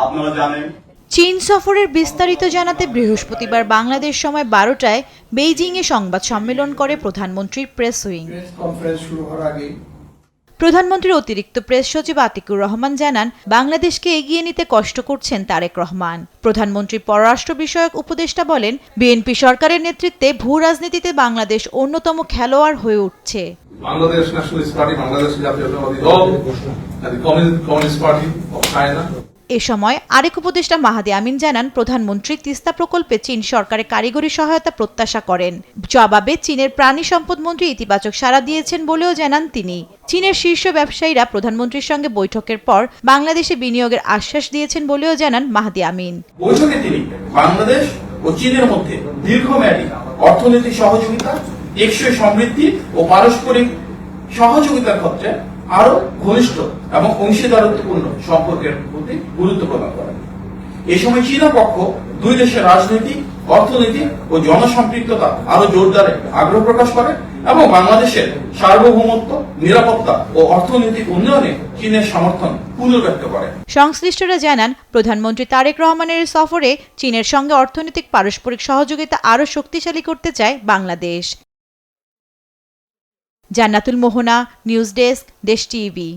আপনারা জানেন চীন সফরের বিস্তারিত জানাতে বৃহস্পতিবার বাংলাদেশ সময় 12টায় বেইজিংয়ে সংবাদ সম্মেলন করে প্রধানমন্ত্রীর প্রেস উইং। প্রধানমন্ত্রীর অতিরিক্ত প্রেস সচিব আতিকুর রহমান জানান, বাংলাদেশকে এগিয়ে নিতে কষ্ট করছেন তারেক রহমান। প্রধানমন্ত্রীর পররাষ্ট্র বিষয়ক উপদেষ্টা বলেন, বিএনপি সরকারের নেতৃত্বে ভূ রাজনীতিতে বাংলাদেশ অন্যতম খেলোয়াড় হয়ে উঠছে। বাংলাদেশ ন্যাশনালিস্ট পার্টি, বাংলাদেশ জাতীয়তাবাদী দল, কমিউনিস্ট পার্টি অফ চায়না। এ সময় আরেক উপদেষ্টা মাহাদি আমিন জানান, প্রধানমন্ত্রী তিস্তা প্রকল্পে চীন সরকারের কারিগরি সহায়তা প্রত্যাশা করেন। জবাবে চীনের প্রাণী সম্পদ মন্ত্রী ইতিবাচক সাড়া দিয়েছেন বলেও জানান তিনি। চীনের শীর্ষ ব্যবসায়ীরা প্রধানমন্ত্রীর সঙ্গে বৈঠকের পর বাংলাদেশে বিনিয়োগের আশ্বাস দিয়েছেন বলেও জানান মাহাদি আমিন। বৈঠকে তিনি বাংলাদেশ ও চীনের মধ্যে দীর্ঘমেয়াদী অর্থনৈতিক সহযোগিতা, টেকসই সমৃদ্ধি ও পারস্পরিক সহযোগিতার ক্ষেত্রে আরো ঘনিষ্ঠ এবং অংশীদারত্বপূর্ণ সম্পর্কের প্রতি গুরুত্ব প্রদান করেন। এই সময় চীনা পক্ষ দুই দেশের রাজনৈতিক, অর্থনৈতিক ও জনসম্পৃক্ততা আরো জোরদারে আগ্রহ প্রকাশ করে এবং বাংলাদেশের সার্বভৌমত্ব, নিরাপত্তা ও অর্থনৈতিক উন্নয়নে চীনের সমর্থন পুনর্ব্যক্ত করে। সংশ্লিষ্টরা জানান, প্রধানমন্ত্রী তারেক রহমানের সফরে চীনের সঙ্গে অর্থনৈতিক পারস্পরিক সহযোগিতা আরো শক্তিশালী করতে চায় বাংলাদেশ। জান্নাতুল মোহনা, নিউজ ডেস্ক, দেশ টিভি।